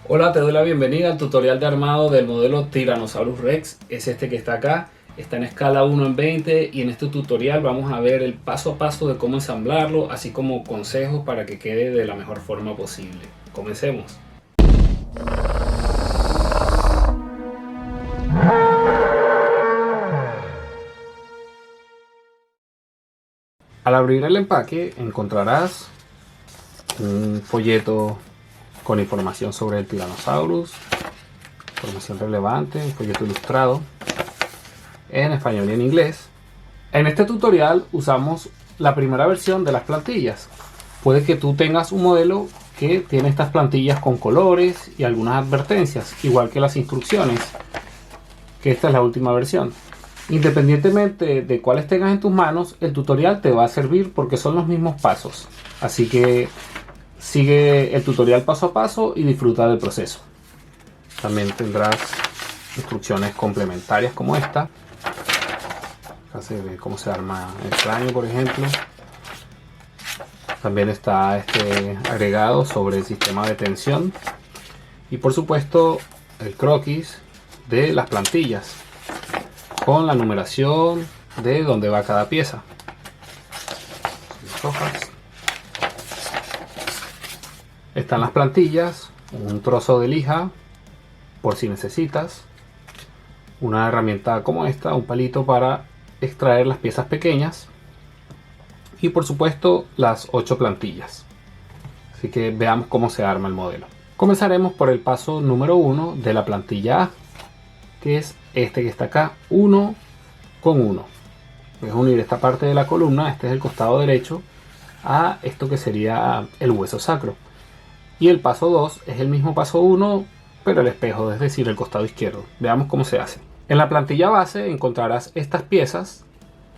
Hola, te doy la bienvenida al tutorial de armado del modelo Tyrannosaurus Rex. Es este que está acá, está en escala 1:20 y en este tutorial vamos a ver el paso a paso de cómo ensamblarlo, así como consejos para que quede de la mejor forma posible. Comencemos. Al abrir el empaque encontrarás un folleto con información sobre el Tyrannosaurus, información relevante, un folleto ilustrado en español y en inglés. En este tutorial usamos la primera versión de las plantillas. Puede que tú tengas un modelo que tiene estas plantillas con colores y algunas advertencias, igual que las instrucciones, que esta es la última versión. Independientemente de cuáles tengas en tus manos, el tutorial te va a servir porque son los mismos pasos. Así que sigue el tutorial paso a paso y disfruta del proceso. También tendrás instrucciones complementarias como esta. Acá se ve cómo se arma el cráneo, por ejemplo. También está este agregado sobre el sistema de tensión. Y por supuesto el croquis de las plantillas, con la numeración de dónde va cada pieza. Las hojas. Están las plantillas, un trozo de lija por si necesitas, una herramienta como esta, un palito para extraer las piezas pequeñas y por supuesto las 8 plantillas. Así que veamos cómo se arma el modelo. Comenzaremos por el paso número 1 de la plantilla A, que es este que está acá, 1 con 1. Puedes unir esta parte de la columna, este es el costado derecho, a esto que sería el hueso sacro. Y el paso 2 es el mismo paso 1, pero el espejo, es decir, el costado izquierdo. Veamos cómo se hace. En la plantilla base encontrarás estas piezas,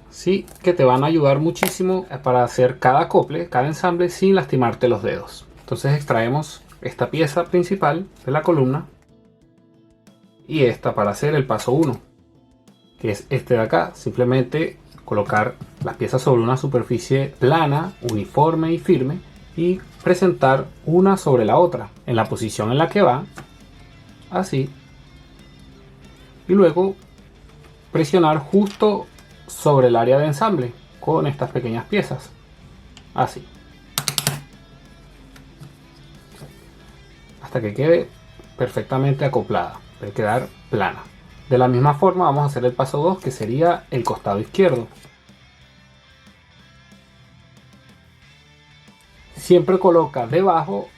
¿sí?, que te van a ayudar muchísimo para hacer cada acople, cada ensamble sin lastimarte los dedos. Entonces extraemos esta pieza principal de la columna y esta para hacer el paso 1, que es este de acá. Simplemente colocar las piezas sobre una superficie plana, uniforme y firme y presentar una sobre la otra en la posición en la que va, así, y luego presionar justo sobre el área de ensamble con estas pequeñas piezas, así, hasta que quede perfectamente acoplada, debe quedar plana. De la misma forma vamos a hacer el paso 2, que sería el costado izquierdo. Siempre coloca debajo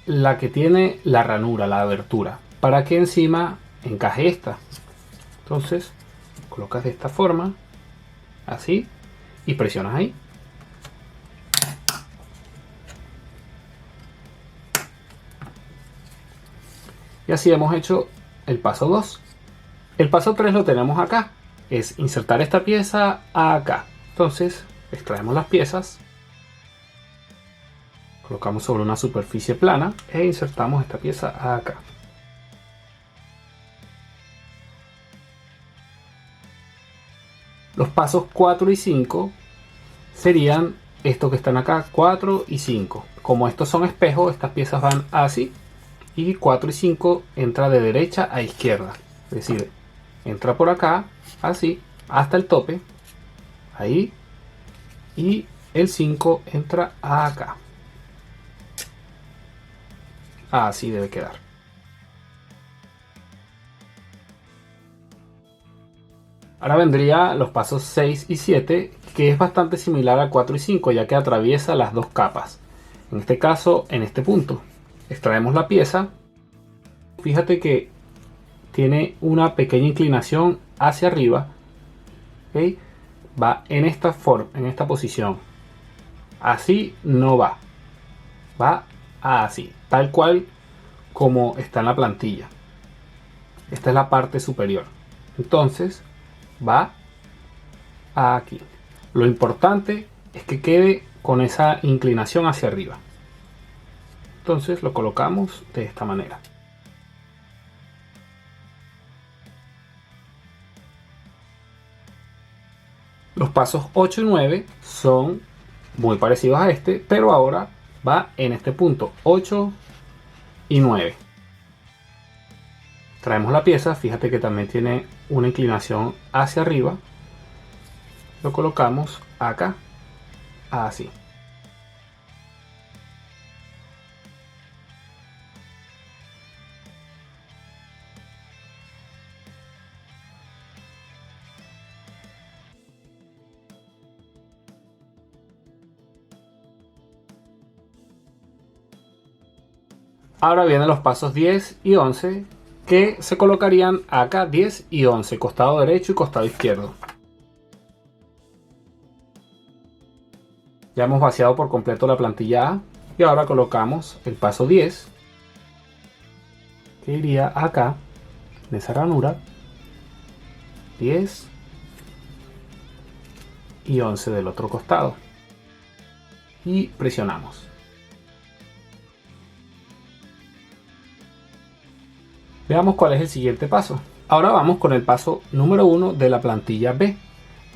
la que tiene la ranura, la abertura, para que encima encaje esta. Entonces colocas de esta forma, así, y presionas ahí. Y así hemos hecho el paso 2. El paso 3 lo tenemos acá, es insertar esta pieza acá. Entonces extraemos las piezas, colocamos sobre una superficie plana e insertamos esta pieza acá. Los pasos 4 y 5 serían estos que están acá, 4 y 5. Como estos son espejos, estas piezas van así, y 4 y 5 entra de derecha a izquierda. Es decir, entra por acá, así, hasta el tope, ahí, y el 5 entra acá. Así debe quedar. Ahora vendría los pasos 6 y 7, que es bastante similar a 4 y 5, ya que atraviesa las dos capas. En este caso, en este punto, extraemos la pieza. Fíjate que tiene una pequeña inclinación hacia arriba, ¿okay? Va en esta forma, en esta posición. Así no va. Va así, tal cual como está en la plantilla. Esta es la parte superior. Entonces va aquí. Lo importante es que quede con esa inclinación hacia arriba. Entonces lo colocamos de esta manera. Los pasos 8 y 9 son muy parecidos a este, pero ahora va en este punto, 8 y 9. Traemos la pieza, fíjate que también tiene una inclinación hacia arriba. Lo colocamos acá, así. Ahora vienen los pasos 10 y 11 que se colocarían acá, 10 y 11, costado derecho y costado izquierdo. Ya hemos vaciado por completo la plantilla A y ahora colocamos el paso 10 que iría acá, en esa ranura, 10 y 11 del otro costado y presionamos. Veamos cuál es el siguiente paso. Ahora vamos con el paso número 1 de la plantilla B.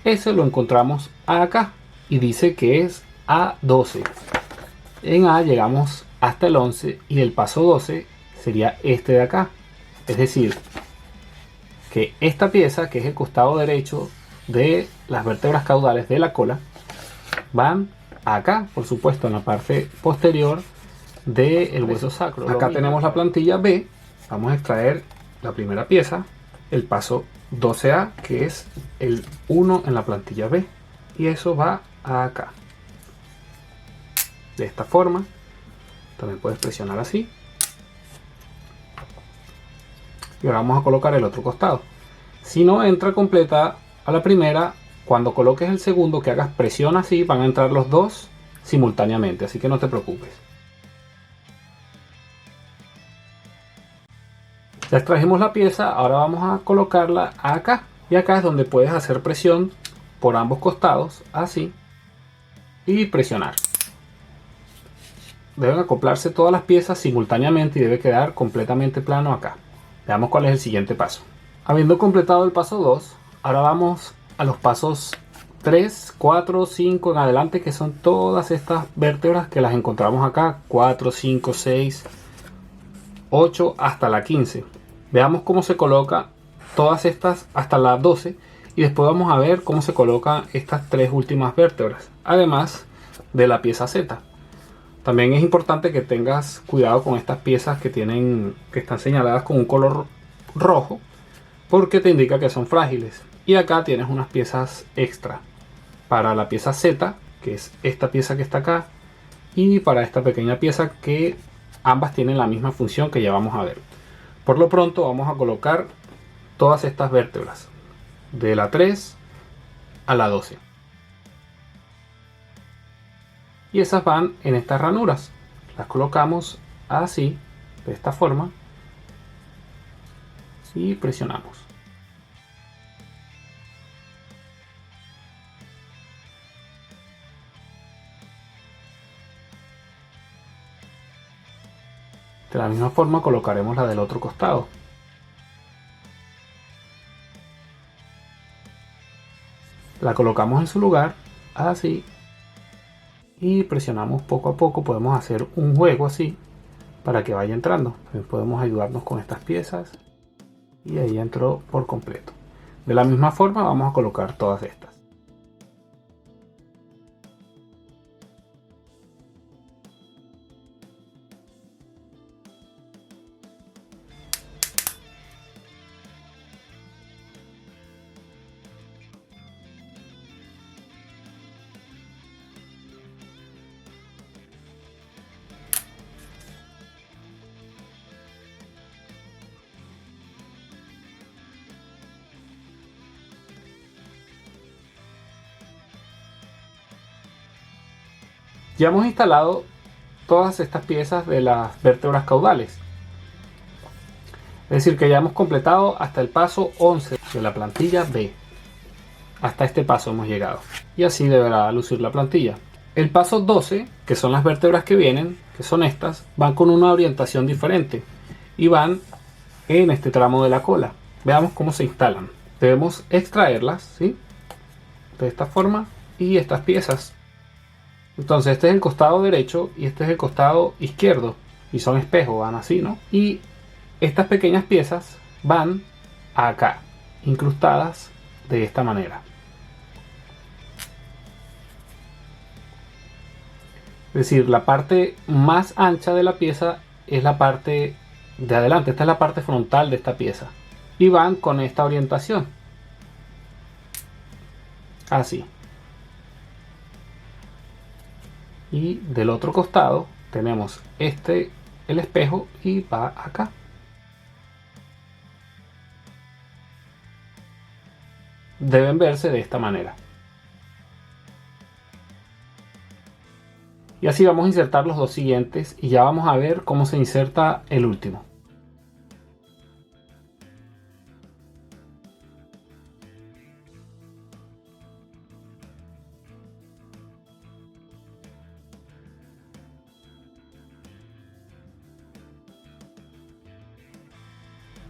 Ese lo encontramos acá y dice que es A12. En A llegamos hasta el 11 y el paso 12 sería este de acá. Es decir, que esta pieza, que es el costado derecho de las vértebras caudales de la cola, van acá, por supuesto, en la parte posterior del hueso sacro. Acá tenemos la plantilla B. Vamos a extraer la primera pieza, el paso 12A, que es el 1 en la plantilla B. Y eso va acá. De esta forma. También puedes presionar así. Y ahora vamos a colocar el otro costado. Si no entra completa a la primera, cuando coloques el segundo, que hagas presión así, van a entrar los dos simultáneamente. Así que no te preocupes. Ya extrajimos la pieza, ahora vamos a colocarla acá. Y acá es donde puedes hacer presión por ambos costados, así. Y presionar. Deben acoplarse todas las piezas simultáneamente y debe quedar completamente plano acá. Veamos cuál es el siguiente paso. Habiendo completado el paso 2, ahora vamos a los pasos 3, 4, 5 en adelante, que son todas estas vértebras que las encontramos acá. 4, 5, 6, 8 hasta la 15. Veamos cómo se coloca todas estas hasta la 12 y después vamos a ver cómo se colocan estas tres últimas vértebras, además de la pieza Z. También es importante que tengas cuidado con estas piezas que están señaladas con un color rojo, porque te indica que son frágiles. Y acá tienes unas piezas extra para la pieza Z, que es esta pieza que está acá, y para esta pequeña pieza, que ambas tienen la misma función que ya vamos a ver. Por lo pronto vamos a colocar todas estas vértebras de la 3 a la 12. Y esas van en estas ranuras. Las colocamos así, de esta forma, y presionamos. De la misma forma colocaremos la del otro costado. La colocamos en su lugar, así, y presionamos poco a poco. Podemos hacer un juego así para que vaya entrando. También podemos ayudarnos con estas piezas y ahí entró por completo. De la misma forma vamos a colocar todas estas. Ya hemos instalado todas estas piezas de las vértebras caudales. Es decir, que ya hemos completado hasta el paso 11 de la plantilla B. Hasta este paso hemos llegado. Y así deberá lucir la plantilla. El paso 12, que son las vértebras que vienen, que son estas, van con una orientación diferente. Y van en este tramo de la cola. Veamos cómo se instalan. Debemos extraerlas, ¿sí?, de esta forma, y estas piezas. Entonces este es el costado derecho y este es el costado izquierdo. Y son espejos, van así, ¿no? Y estas pequeñas piezas van acá, incrustadas de esta manera. Es decir, la parte más ancha de la pieza es la parte de adelante. Esta es la parte frontal de esta pieza. Y van con esta orientación. Así. Y del otro costado tenemos el espejo, y va acá. Deben verse de esta manera. Y así vamos a insertar los dos siguientes y ya vamos a ver cómo se inserta el último.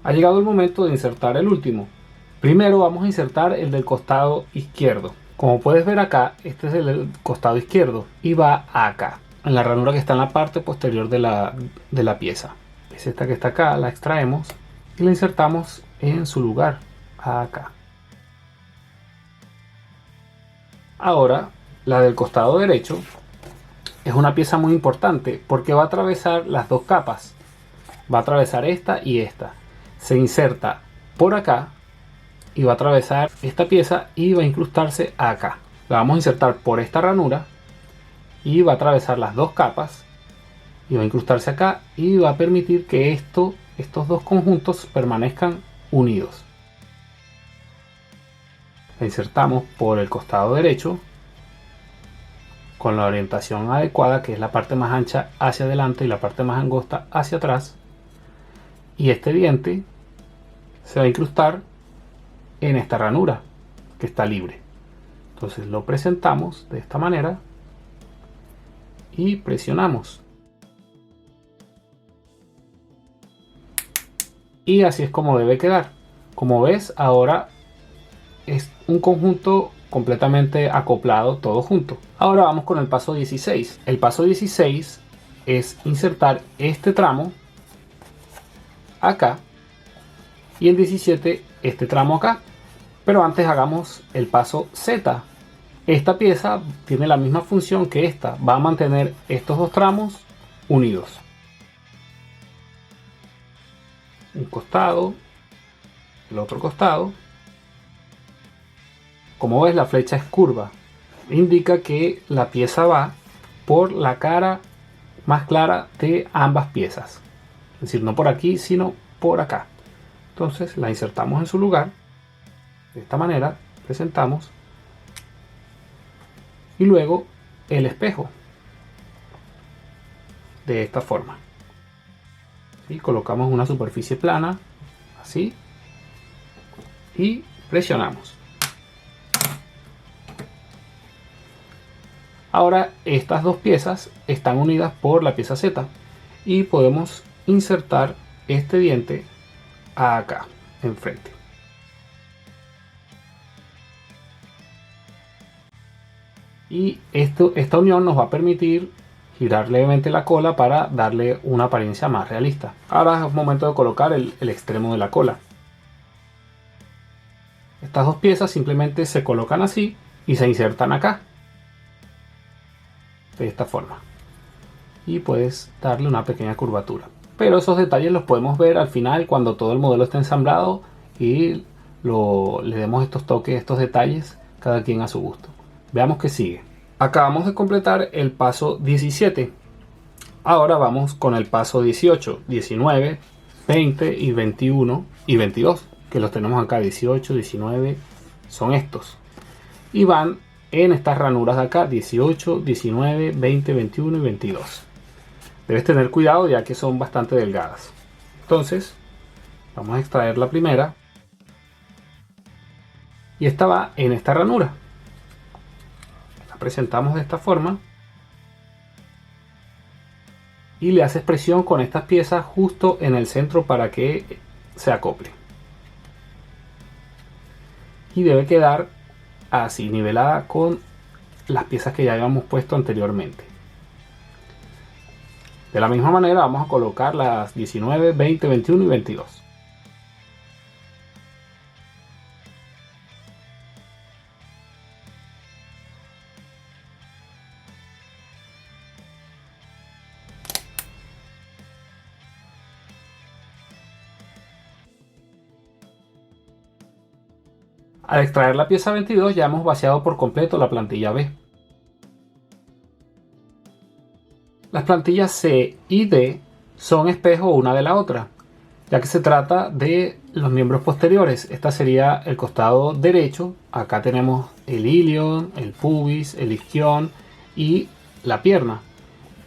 Ha llegado el momento de insertar el último. Primero vamos a insertar el del costado izquierdo. Como puedes ver acá, este es el costado izquierdo y va acá, en la ranura que está en la parte posterior de la pieza. Es esta que está acá, la extraemos y la insertamos en su lugar, acá. Ahora, la del costado derecho es una pieza muy importante porque va a atravesar las dos capas. Va a atravesar esta y esta. Se inserta por acá y va a atravesar esta pieza y va a incrustarse acá. La vamos a insertar por esta ranura y va a atravesar las dos capas y va a incrustarse acá y va a permitir que estos dos conjuntos permanezcan unidos. La insertamos por el costado derecho con la orientación adecuada, que es la parte más ancha hacia adelante y la parte más angosta hacia atrás, y este diente se va a incrustar en esta ranura que está libre. Entonces lo presentamos de esta manera y presionamos, y así es como debe quedar. Como ves, ahora es un conjunto completamente acoplado, todo junto. Ahora vamos con el paso 16. El paso 16 es insertar este tramo acá y el 17 este tramo acá. Pero antes hagamos el paso Z. Esta pieza tiene la misma función que esta. Va a mantener estos dos tramos unidos. Un costado, el otro costado. Como ves, la flecha es curva. Indica que la pieza va por la cara más clara de ambas piezas. Es decir, no por aquí, sino por acá. Entonces la insertamos en su lugar. De esta manera presentamos. Y luego el espejo. De esta forma. ¿Sí? Colocamos una superficie plana. Así. Y presionamos. Ahora estas dos piezas están unidas por la pieza Z. Y podemos insertar este diente acá, enfrente. Y esta unión nos va a permitir girar levemente la cola para darle una apariencia más realista. Ahora es momento de colocar el extremo de la cola. Estas dos piezas simplemente se colocan así y se insertan acá. De esta forma. Y puedes darle una pequeña curvatura. Pero esos detalles los podemos ver al final cuando todo el modelo está ensamblado y le demos estos toques, estos detalles, cada quien a su gusto. Veamos qué sigue. Acabamos de completar el paso 17. Ahora vamos con el paso 18, 19, 20 y 21 y 22. Que los tenemos acá, 18, 19, son estos. Y van en estas ranuras de acá, 18, 19, 20, 21 y 22. Debes tener cuidado ya que son bastante delgadas. Entonces, vamos a extraer la primera. Y esta va en esta ranura. La presentamos de esta forma. Y le haces presión con estas piezas justo en el centro para que se acople. Y debe quedar así, nivelada con las piezas que ya habíamos puesto anteriormente. De la misma manera vamos a colocar las 19, 20, 21 y 22. Al extraer la pieza 22 ya hemos vaciado por completo la plantilla B. Las plantillas C y D son espejo una de la otra, ya que se trata de los miembros posteriores. Esta sería el costado derecho. Acá tenemos el ilion, el pubis, el isquion y la pierna.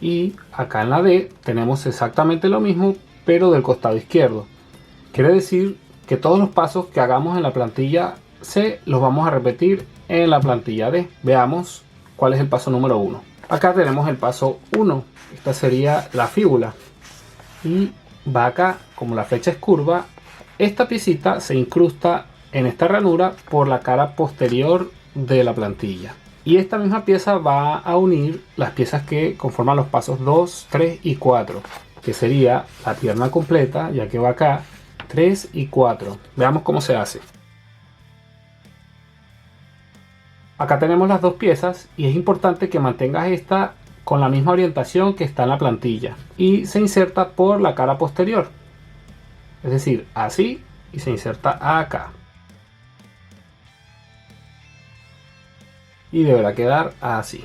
Y acá en la D tenemos exactamente lo mismo, pero del costado izquierdo. Quiere decir que todos los pasos que hagamos en la plantilla C los vamos a repetir en la plantilla D. Veamos cuál es el paso número 1. Acá tenemos el paso 1. Esta sería la fíbula. Y va acá, como la flecha es curva, esta piecita se incrusta en esta ranura por la cara posterior de la plantilla. Y esta misma pieza va a unir las piezas que conforman los pasos 2, 3 y 4, que sería la pierna completa, ya que va acá, 3 y 4. Veamos cómo se hace. Acá tenemos las dos piezas y es importante que mantengas esta con la misma orientación que está en la plantilla y se inserta por la cara posterior, es decir, así, y se inserta acá y deberá quedar así,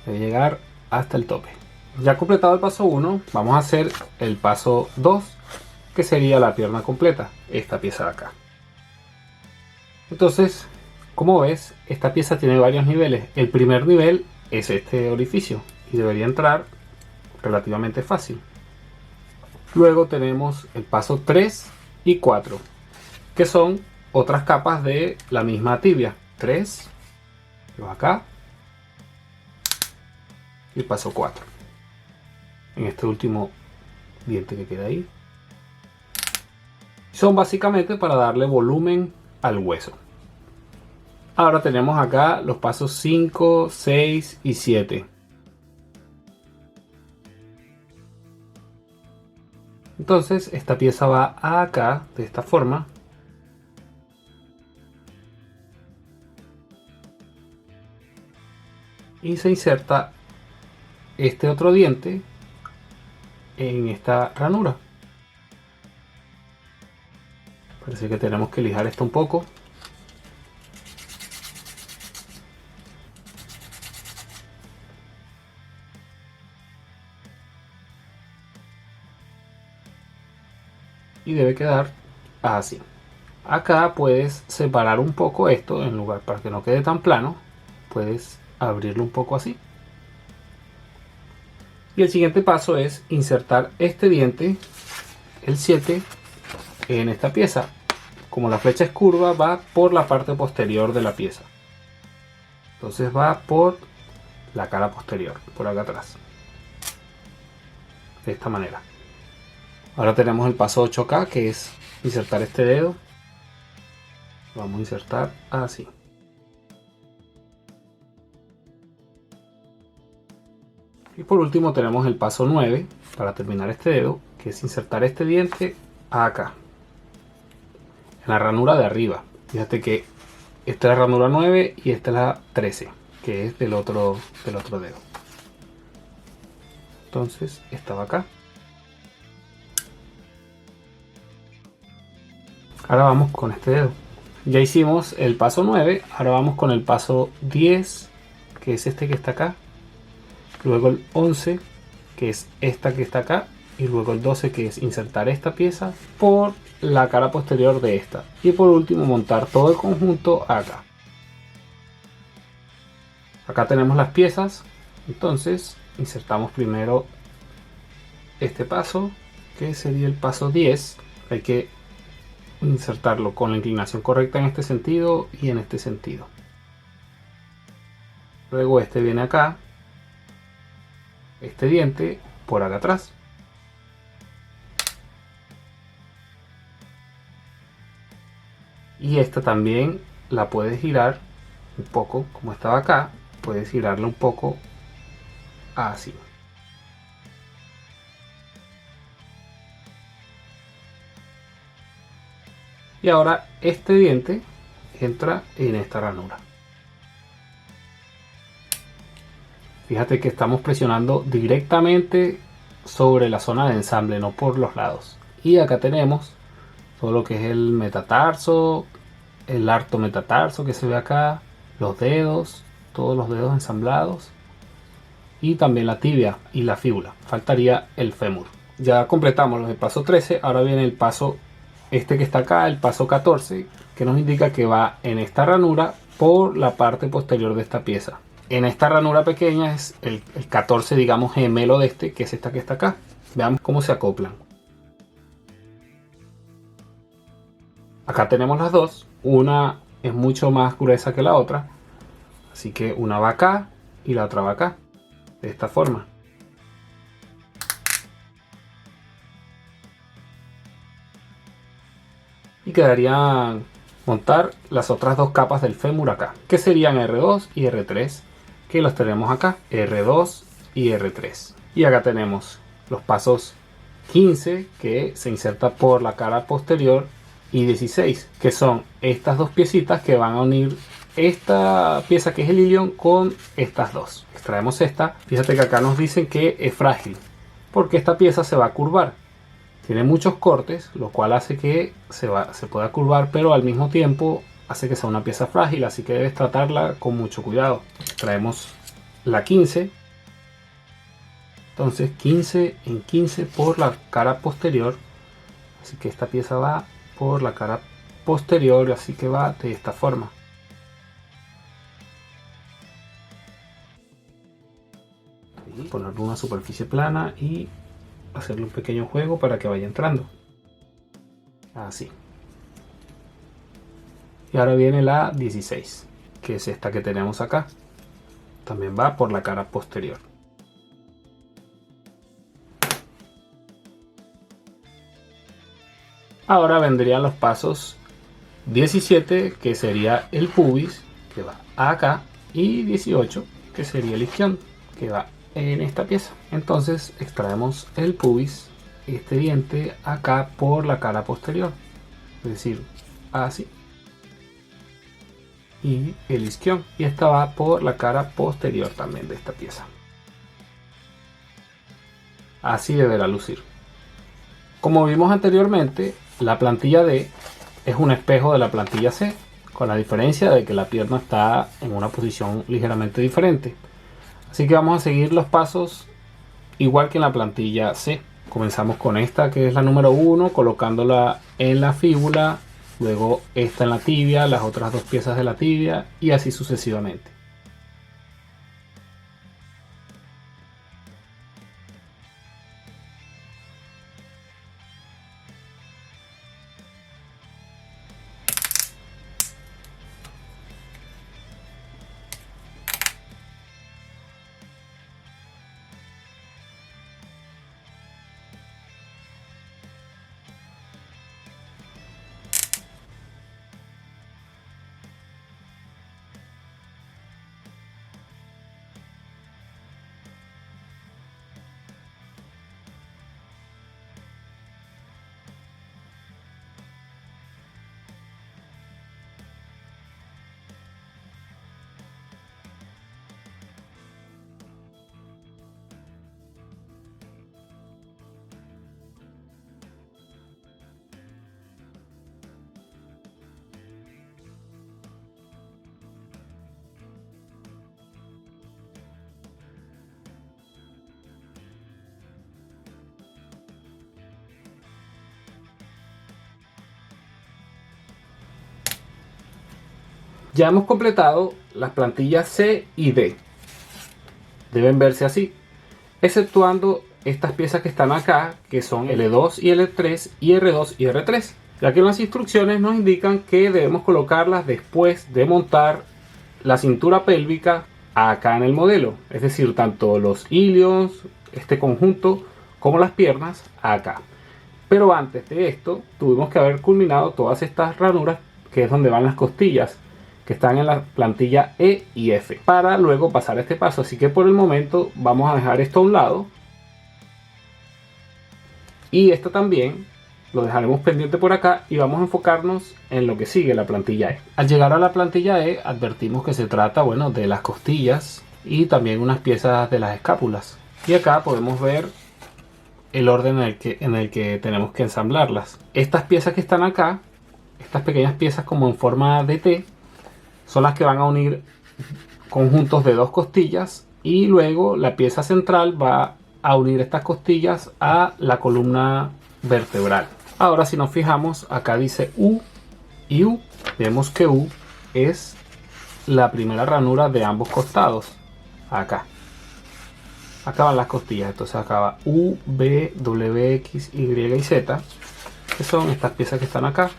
debe llegar hasta el tope. Ya completado el paso 1, vamos a hacer el paso 2, que sería la pierna completa, esta pieza de acá. Entonces, como ves, esta pieza tiene varios niveles. El primer nivel es este orificio y debería entrar relativamente fácil. Luego tenemos el paso 3 y 4, que son otras capas de la misma tibia. 3, luego acá, y el paso 4 en este último diente que queda ahí. Son básicamente para darle volumen al hueso. Ahora tenemos acá los pasos 5, 6 y 7. Entonces esta pieza va acá de esta forma. Y se inserta este otro diente en esta ranura. Parece que tenemos que lijar esto un poco. Y debe quedar así. Acá puedes separar un poco esto, en lugar para que no quede tan plano, puedes abrirlo un poco así. Y el siguiente paso es insertar este diente, el 7, en esta pieza. Como la flecha es curva, va por la parte posterior de la pieza. Entonces va por la cara posterior, por acá atrás. De esta manera. Ahora tenemos el paso 8K, que es insertar este dedo. Vamos a insertar así. Y por último tenemos el paso 9, para terminar este dedo, que es insertar este diente acá, en la ranura de arriba. Fíjate que esta es la ranura 9 y esta es la 13, que es del otro dedo. Entonces esta va acá. Ahora vamos con este dedo. Ya hicimos el paso 9, ahora vamos con el paso 10, que es este que está acá. Luego el 11, que es esta que está acá. Y luego el 12, que es insertar esta pieza por la cara posterior de esta. Y por último montar todo el conjunto acá. Acá tenemos las piezas. Entonces insertamos primero este paso, que sería el paso 10. Hay que insertarlo con la inclinación correcta en este sentido y en este sentido. Luego este viene acá, este diente por acá atrás. Y esta también la puedes girar un poco, como estaba acá, puedes girarla un poco así. Y ahora este diente entra en esta ranura. Fíjate que estamos presionando directamente sobre la zona de ensamble, no por los lados. Y acá tenemos todo lo que es el metatarso el arto metatarso que se ve acá, los dedos, todos los dedos ensamblados, y también la tibia y la fíbula. Faltaría el fémur. Ya completamos los del paso 13, ahora viene el paso este que está acá, el paso 14, que nos indica que va en esta ranura por la parte posterior de esta pieza. En esta ranura pequeña es el 14, digamos, gemelo de este, que es esta que está acá. Veamos cómo se acoplan. Acá tenemos las dos, una es mucho más gruesa que la otra, así que una va acá y la otra va acá, de esta forma. Y quedarían montar las otras dos capas del fémur acá, que serían R2 y R3, que los tenemos acá, R2 y R3. Y acá tenemos los pasos 15, que se inserta por la cara posterior, y 16, que son estas dos piecitas que van a unir esta pieza que es el ilion con estas dos. Extraemos esta, fíjate que acá nos dicen que es frágil, porque esta pieza se va a curvar. Tiene muchos cortes, lo cual hace que se pueda curvar, pero al mismo tiempo hace que sea una pieza frágil, así que debes tratarla con mucho cuidado. Traemos la 15. Entonces 15 en 15 por la cara posterior. Así que esta pieza va por la cara posterior, así que va de esta forma. Y ponerle una superficie plana y hacerle un pequeño juego para que vaya entrando. Así. Y ahora viene la 16, que es esta que tenemos acá. También va por la cara posterior. Ahora vendrían los pasos 17, que sería el pubis, que va acá, y 18, que sería el isquion, que va en esta pieza. Entonces extraemos el pubis, este diente, acá por la cara posterior, es decir, así, y el isquion, y esta va por la cara posterior también de esta pieza. Así deberá lucir. Como vimos anteriormente, la plantilla D es un espejo de la plantilla C, con la diferencia de que la pierna está en una posición ligeramente diferente. Así que vamos a seguir los pasos igual que en la plantilla C. Comenzamos con esta, que es la número 1, colocándola en la fíbula, luego esta en la tibia, las otras dos piezas de la tibia, y así sucesivamente. Ya hemos completado las plantillas C y D. Deben verse así, exceptuando estas piezas que están acá, que son L2 y L3 y R2 y R3, ya que las instrucciones nos indican que debemos colocarlas después de montar la cintura pélvica acá en el modelo, es decir, tanto los ilions, este conjunto, como las piernas acá. Pero antes de esto tuvimos que haber culminado todas estas ranuras, que es donde van las costillas, que están en la plantilla E y F, para luego pasar a este paso. Así que por el momento vamos a dejar esto a un lado, y esto también lo dejaremos pendiente por acá, y vamos a enfocarnos en lo que sigue, la plantilla E. Al llegar a la plantilla E advertimos que se trata, bueno, de las costillas y también unas piezas de las escápulas, y acá podemos ver el orden en el que tenemos que ensamblarlas. Estas piezas que están acá estas pequeñas piezas como en forma de T son las que van a unir conjuntos de dos costillas, y luego la pieza central va a unir estas costillas a la columna vertebral. Ahora, si nos fijamos, acá dice U y U. Vemos que U es la primera ranura de ambos costados. Acá van las costillas, entonces acaba U, B, W, X, Y y Z, que son estas piezas que están acá.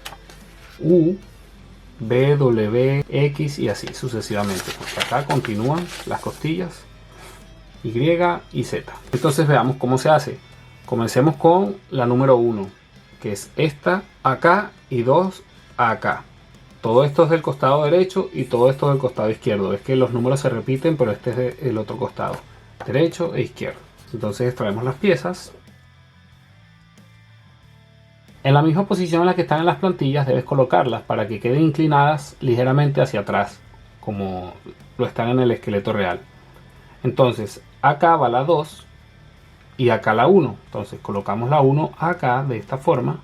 U, B, W, X y así sucesivamente, porque acá continúan las costillas Y y Z. Entonces veamos cómo se hace. Comencemos con la número 1, que es esta acá y 2 acá. Todo esto es del costado derecho y todo esto del costado izquierdo. Es que los números se repiten, pero este es del otro costado, derecho e izquierdo. Entonces extraemos las piezas. En la misma posición en la que están en las plantillas debes colocarlas para que queden inclinadas ligeramente hacia atrás, como lo están en el esqueleto real. Entonces acá va la 2 y acá la 1. Entonces colocamos la 1 acá de esta forma.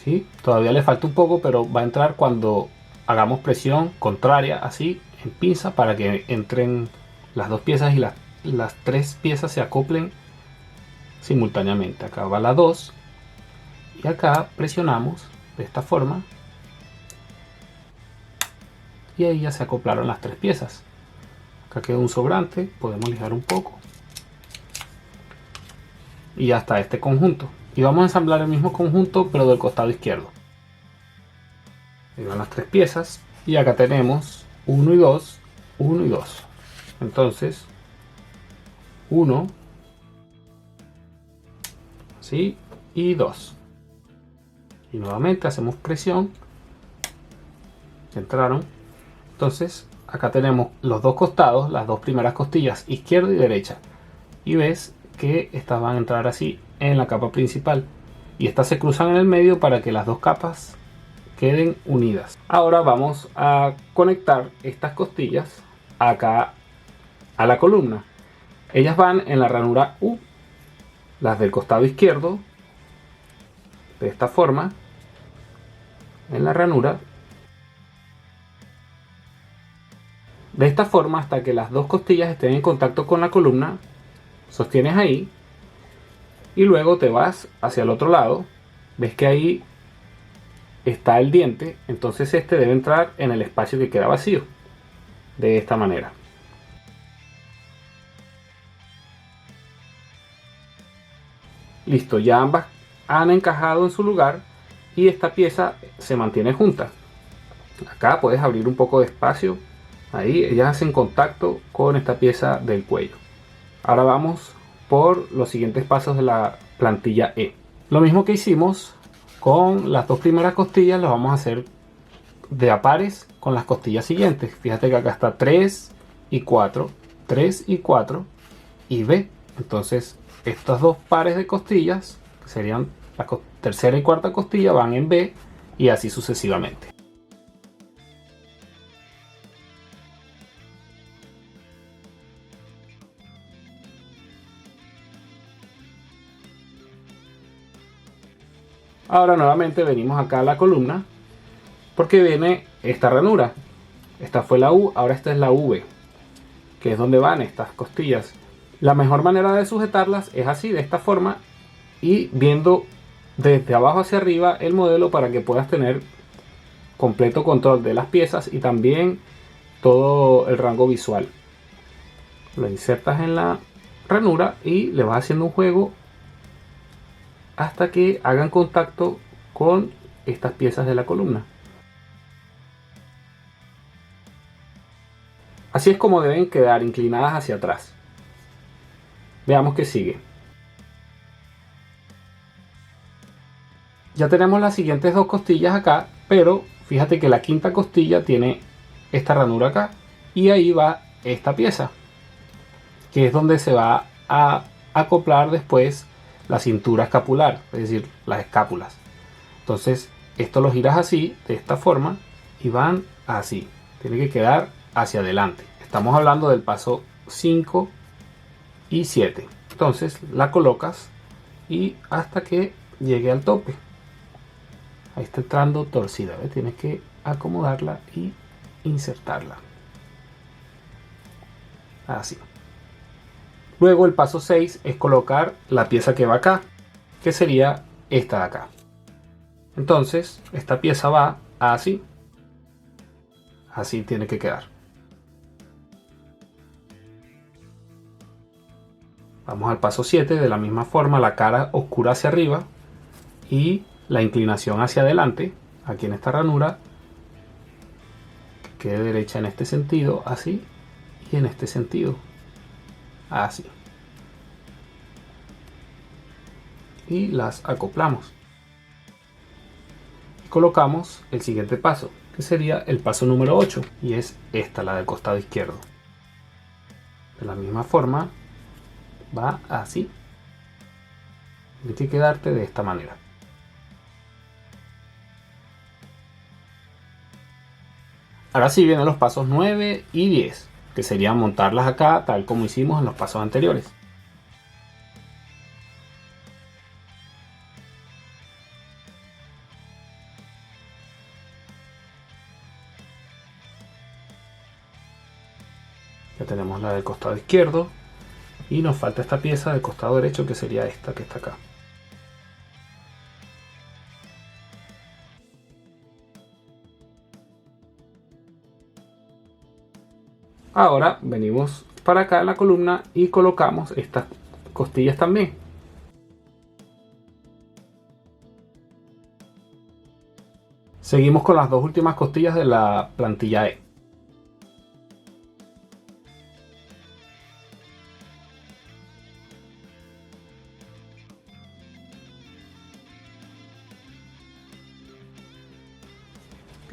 ¿Sí? Todavía le falta un poco, pero va a entrar cuando hagamos presión contraria, así, en pinza, para que entren las dos piezas y las tres piezas se acoplen simultáneamente. Acá va la 2 y acá presionamos de esta forma y ahí ya se acoplaron las tres piezas. Acá queda un sobrante, podemos lijar un poco y ya está este conjunto. Y vamos a ensamblar el mismo conjunto pero del costado izquierdo. Ahí van las tres piezas y acá tenemos 1 y 2, 1 y 2. Entonces 1, ¿sí? Y 2. Y nuevamente hacemos presión. Entraron. Entonces acá tenemos los dos costados, las dos primeras costillas, izquierda y derecha. Y ves que estas van a entrar así en la capa principal. Y estas se cruzan en el medio para que las dos capas queden unidas. Ahora vamos a conectar estas costillas acá a la columna. Ellas van en la ranura U. Las del costado izquierdo, de esta forma, en la ranura, de esta forma hasta que las dos costillas estén en contacto con la columna. Sostienes ahí y luego te vas hacia el otro lado. Ves que ahí está el diente, entonces este debe entrar en el espacio que queda vacío, de esta manera. Listo, ya ambas han encajado en su lugar y esta pieza se mantiene junta. Acá puedes abrir un poco de espacio, ahí ellas hacen contacto con esta pieza del cuello. Ahora vamos por los siguientes pasos de la plantilla E. Lo mismo que hicimos con las dos primeras costillas, lo vamos a hacer de a pares con las costillas siguientes. Fíjate que acá está 3 y 4, 3 y 4 y B. Entonces estos dos pares de costillas, que serían la tercera y cuarta costilla, van en B y así sucesivamente. Ahora nuevamente venimos acá a la columna porque viene esta ranura. Esta fue la U, ahora esta es la V, que es donde van estas costillas. La mejor manera de sujetarlas es así, de esta forma, y viendo desde abajo hacia arriba el modelo para que puedas tener completo control de las piezas y también todo el rango visual. Lo insertas en la ranura y le vas haciendo un juego hasta que hagan contacto con estas piezas de la columna. Así es como deben quedar inclinadas hacia atrás. Veamos qué sigue. Ya tenemos las siguientes dos costillas acá, pero fíjate que la quinta costilla tiene esta ranura acá y ahí va esta pieza, que es donde se va a acoplar después la cintura escapular, es decir, las escápulas. Entonces esto lo giras así, de esta forma, y van así. Tiene que quedar hacia adelante. Estamos hablando del paso 5 y 7. Entonces la colocas y hasta que llegue al tope. Ahí está entrando torcida, ¿ves? Tienes que acomodarla y insertarla. Así. Luego el paso 6 es colocar la pieza que va acá, que sería esta de acá. Entonces, esta pieza va así. Así tiene que quedar. Vamos al paso 7, de la misma forma la cara oscura hacia arriba y la inclinación hacia adelante, aquí en esta ranura, que quede derecha en este sentido, así, y en este sentido, así. Y las acoplamos. Y colocamos el siguiente paso, que sería el paso número 8, y es esta, la del costado izquierdo. De la misma forma, va así. Tiene que quedarte de esta manera. Ahora sí vienen los pasos 9 y 10, que serían montarlas acá tal como hicimos en los pasos anteriores. Ya tenemos la del costado izquierdo y nos falta esta pieza del costado derecho, que sería esta que está acá. Ahora venimos para acá en la columna y colocamos estas costillas también. Seguimos con las dos últimas costillas de la plantilla E.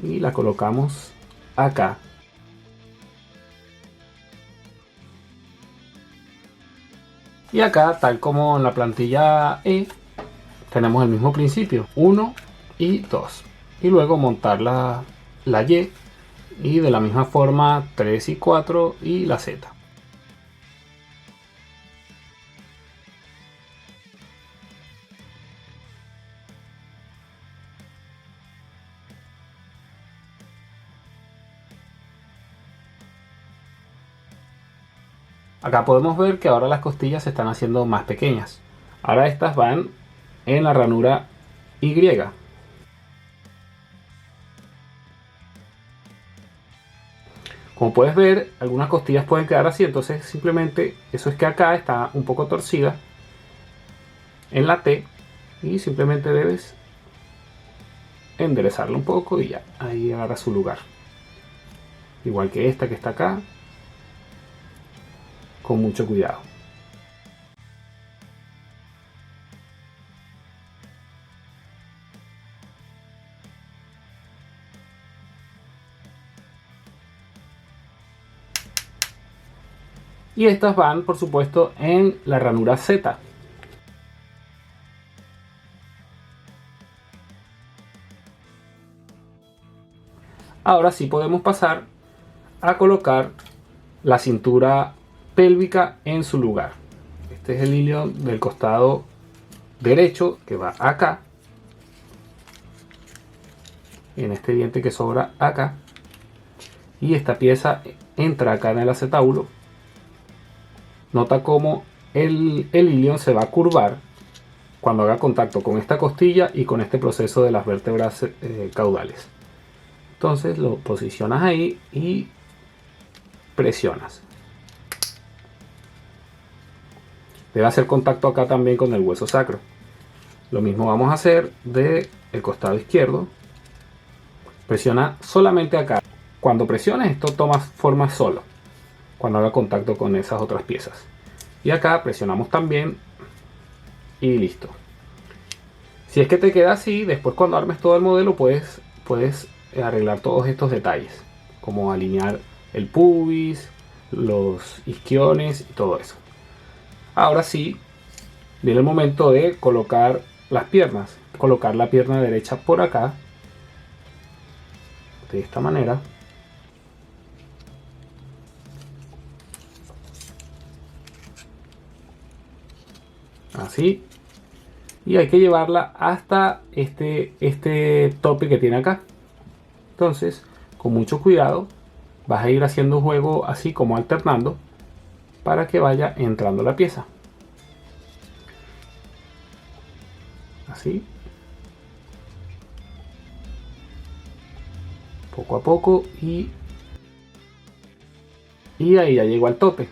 Y la colocamos acá. Y acá, tal como en la plantilla E, tenemos el mismo principio, 1 y 2. Y luego montar la Y, y de la misma forma 3 y 4 y la Z. Acá podemos ver que ahora las costillas se están haciendo más pequeñas. Ahora estas van en la ranura Y. Como puedes ver, algunas costillas pueden quedar así, entonces simplemente eso es que acá está un poco torcida en la T y simplemente debes enderezarla un poco y ya, ahí agarra su lugar. Igual que esta que está acá, con mucho cuidado. Y estas van, por supuesto, en la ranura Z. Ahora sí podemos pasar a colocar la cintura pélvica en su lugar. Este es el hilo del costado derecho que va acá, en este diente que sobra acá, y esta pieza entra acá en el acetábulo. Nota cómo el ilion se va a curvar cuando haga contacto con esta costilla y con este proceso de las vértebras caudales. Entonces lo posicionas ahí y presionas. Debe hacer contacto acá también con el hueso sacro. Lo mismo vamos a hacer del costado izquierdo. Presiona solamente acá. Cuando presiones, esto toma forma solo cuando haga contacto con esas otras piezas. Y acá presionamos también y listo. Si es que te queda así, después cuando armes todo el modelo puedes arreglar todos estos detalles, como alinear el pubis, los isquiones y todo eso. Ahora sí, viene el momento de colocar las piernas. Colocar la pierna derecha por acá, de esta manera. Así. y hay que llevarla hasta este tope que tiene acá. Entonces, con mucho cuidado, vas a ir haciendo un juego así como alternando para que vaya entrando la pieza. Así. Poco a poco y ahí ya llegó al tope.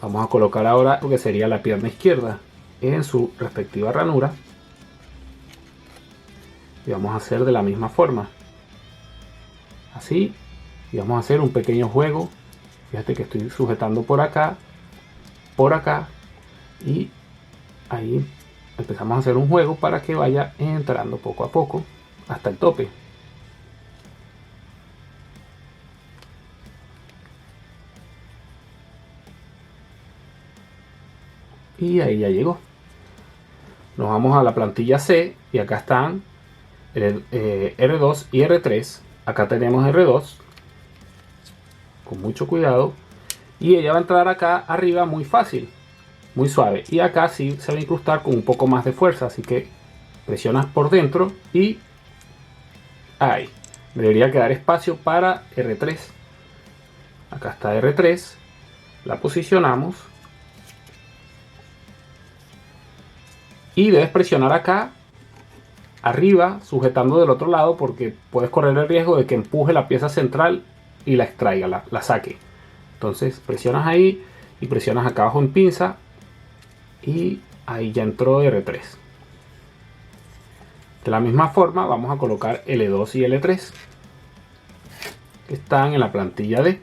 Vamos a colocar ahora lo que sería la pierna izquierda en su respectiva ranura. Y vamos a hacer de la misma forma. Así. Y vamos a hacer un pequeño juego. Fíjate que estoy sujetando por acá. Y ahí empezamos a hacer un juego para que vaya entrando poco a poco hasta el tope. Y ahí ya llegó. Nos vamos a la plantilla C y acá están R2 y R3. Acá tenemos R2 con mucho cuidado y ella va a entrar acá arriba muy fácil, muy suave, y acá sí se va a incrustar con un poco más de fuerza, así que presionas por dentro y ahí debería quedar espacio para R3. Acá está R3, la posicionamos y debes presionar acá arriba sujetando del otro lado, porque puedes correr el riesgo de que empuje la pieza central y la extraiga, la saque. Entonces presionas ahí y presionas acá abajo en pinza y ahí ya entró R3. De la misma forma vamos a colocar L2 y L3 que están en la plantilla D.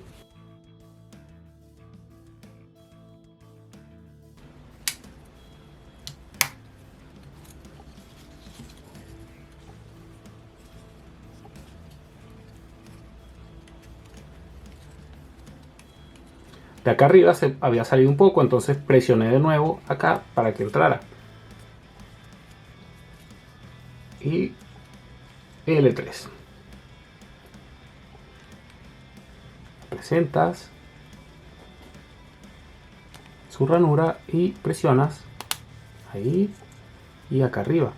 De acá arriba se había salido un poco, entonces presioné de nuevo acá para que entrara. Y L3. Presentas su ranura y presionas ahí y acá arriba.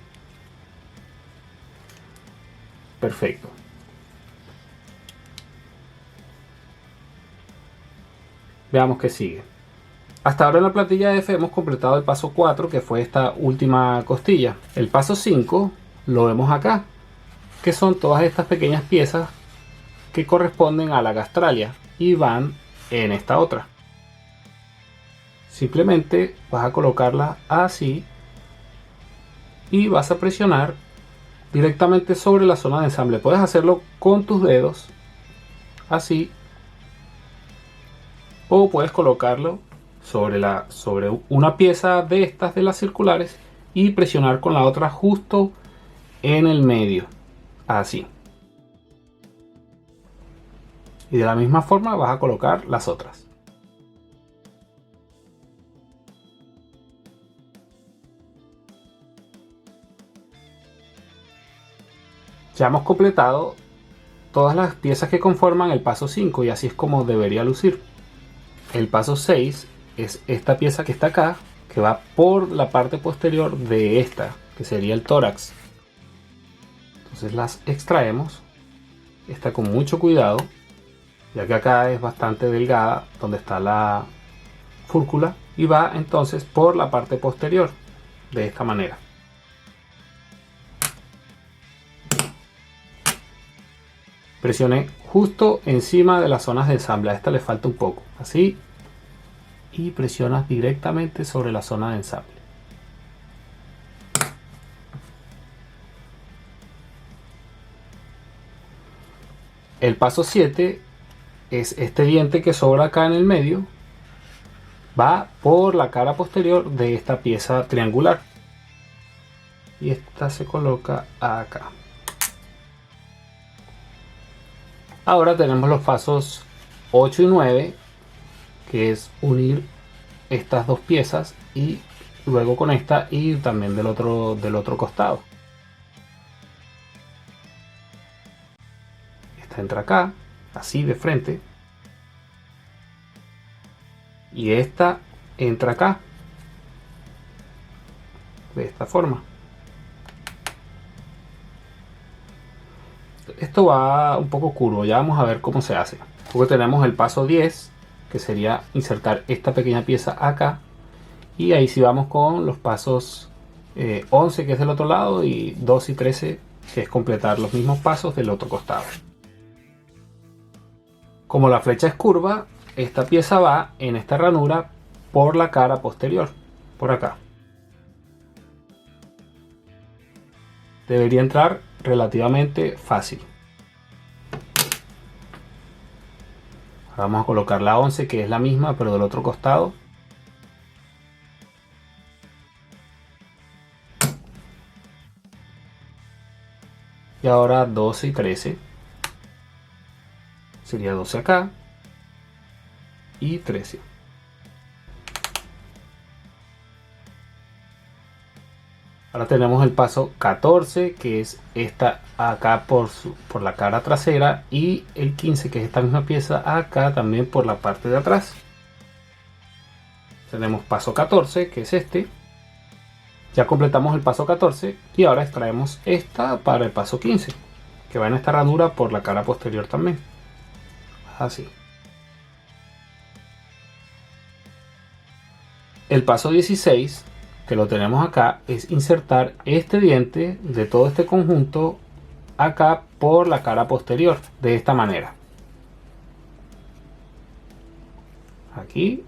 Perfecto. Veamos qué sigue. Hasta ahora en la plantilla F hemos completado el paso 4, que fue esta última costilla. El paso 5 lo vemos acá, que son todas estas pequeñas piezas que corresponden a la gastralia y van en esta otra. Simplemente vas a colocarla así y vas a presionar directamente sobre la zona de ensamble. Puedes hacerlo con tus dedos así, o puedes colocarlo sobre una pieza de estas de las circulares y presionar con la otra justo en el medio, así. Y de la misma forma vas a colocar las otras. Ya hemos completado todas las piezas que conforman el paso 5 y así es como debería lucir. El paso 6 es esta pieza que está acá, que va por la parte posterior de esta, que sería el tórax. Entonces las extraemos. Está con mucho cuidado, ya que acá es bastante delgada donde está la fúrcula, y va entonces por la parte posterior de esta manera. Presioné justo encima de las zonas de ensamble, a esta le falta un poco, así, y presionas directamente sobre la zona de ensamble. El paso 7 es este diente que sobra acá en el medio, va por la cara posterior de esta pieza triangular y esta se coloca acá. Ahora tenemos los pasos 8 y 9, que es unir estas dos piezas y luego con esta y también del otro costado. Esta entra acá, así de frente, y esta entra acá, de esta forma. Esto va un poco curvo, ya vamos a ver cómo se hace. Luego tenemos el paso 10, que sería insertar esta pequeña pieza acá. Y ahí sí vamos con los pasos 11, que es del otro lado, y 12 y 13, que es completar los mismos pasos del otro costado. Como la flecha es curva, esta pieza va en esta ranura por la cara posterior, por acá. Debería entrar relativamente fácil. Ahora vamos a colocar la 11, que es la misma pero del otro costado. Y ahora 12 y 13. Sería 12 acá y 13. Ahora tenemos el paso 14, que es esta acá por la cara trasera, y el 15, que es esta misma pieza acá también por la parte de atrás. Tenemos paso 14, que es este. Ya completamos el paso 14 y ahora extraemos esta para el paso 15, que va en esta ranura por la cara posterior también. Así. El paso 16, que lo tenemos acá, es insertar este diente de todo este conjunto acá por la cara posterior, de esta manera. Aquí.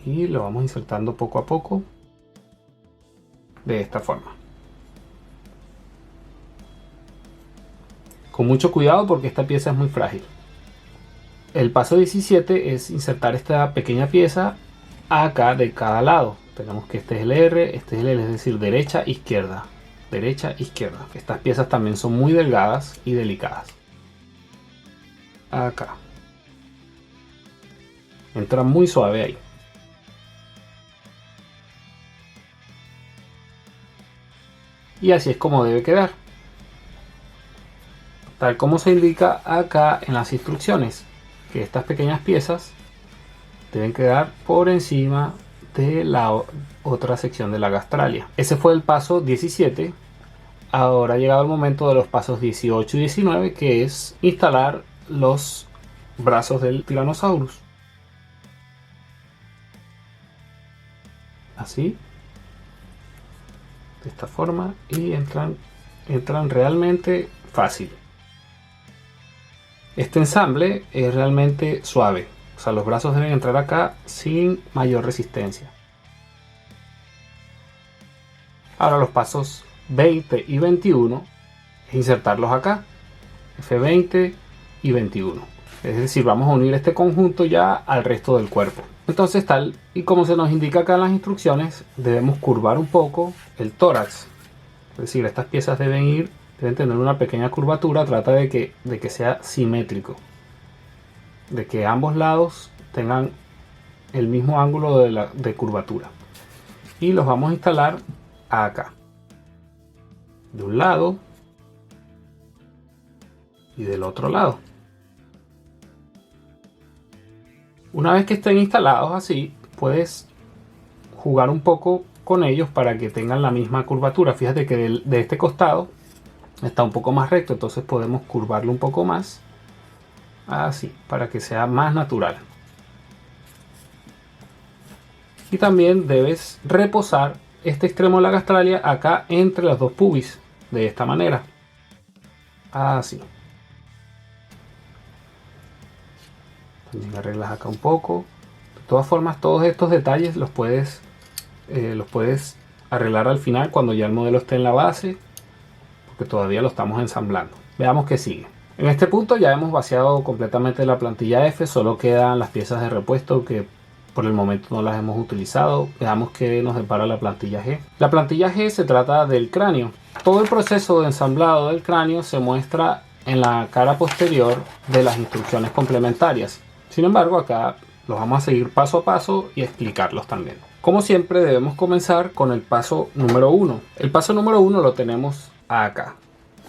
Y lo vamos insertando poco a poco. De esta forma. Con mucho cuidado porque esta pieza es muy frágil. El paso 17 es insertar esta pequeña pieza acá de cada lado. Tenemos que este es el R, este es el L, es decir, derecha, izquierda. Derecha, izquierda. Estas piezas también son muy delgadas y delicadas. Acá. Entra muy suave ahí. Y así es como debe quedar, tal como se indica acá en las instrucciones, que estas pequeñas piezas deben quedar por encima de la otra sección de la gastralia. Ese fue el paso 17. Ahora ha llegado el momento de los pasos 18 y 19, que es instalar los brazos del Tyrannosaurus. Así. De esta forma, y entran realmente fácil. Este ensamble es realmente suave, o sea, los brazos deben entrar acá sin mayor resistencia. Ahora los pasos 20 y 21 es insertarlos acá, F20 y 21, es decir, vamos a unir este conjunto ya al resto del cuerpo. Entonces, tal y como se nos indica acá en las instrucciones, debemos curvar un poco el tórax. Es decir, estas piezas deben tener una pequeña curvatura. Trata de que sea simétrico. De que ambos lados tengan el mismo ángulo de curvatura. Y los vamos a instalar acá. De un lado y del otro lado. Una vez que estén instalados así, puedes jugar un poco con ellos para que tengan la misma curvatura. Fíjate que de este costado está un poco más recto, entonces podemos curvarlo un poco más. Así, para que sea más natural. Y también debes reposar este extremo de la gastralia acá entre los dos pubis, de esta manera. Así. También arreglas acá un poco. De todas formas, todos estos detalles los puedes arreglar al final cuando ya el modelo esté en la base, porque todavía lo estamos ensamblando. Veamos qué sigue. En este punto ya hemos vaciado completamente la plantilla F, solo quedan las piezas de repuesto que por el momento no las hemos utilizado. Veamos qué nos depara la plantilla G. La plantilla G se trata del cráneo. Todo el proceso de ensamblado del cráneo se muestra en la cara posterior de las instrucciones complementarias. Sin embargo, acá los vamos a seguir paso a paso y explicarlos también. Como siempre, debemos comenzar con el paso número 1. El paso número 1 lo tenemos acá,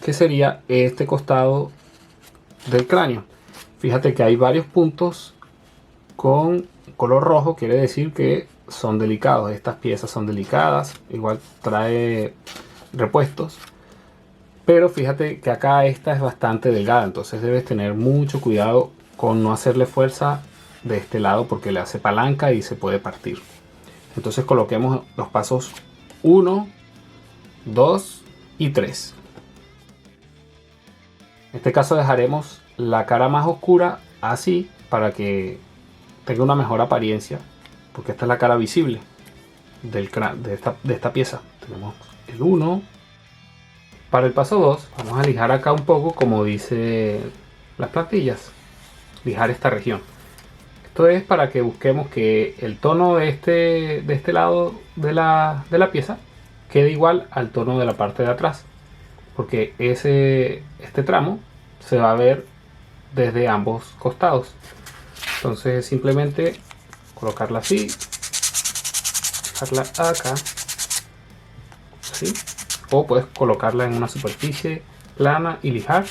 que sería este costado del cráneo. Fíjate que hay varios puntos con color rojo, quiere decir que son delicados. Estas piezas son delicadas, igual trae repuestos. Pero fíjate que acá esta es bastante delgada, entonces debes tener mucho cuidado con no hacerle fuerza de este lado porque le hace palanca y se puede partir. Entonces coloquemos los pasos 1, 2 y 3. En este caso dejaremos la cara más oscura así para que tenga una mejor apariencia, porque esta es la cara visible de esta pieza. Tenemos el 1. Para el paso 2 vamos a lijar acá un poco, como dice las plantillas, lijar esta región. Esto es para que busquemos que el tono de este lado de la pieza quede igual al tono de la parte de atrás, porque este tramo se va a ver desde ambos costados. Entonces simplemente colocarla así, dejarla acá, así, o puedes colocarla en una superficie plana y lijar.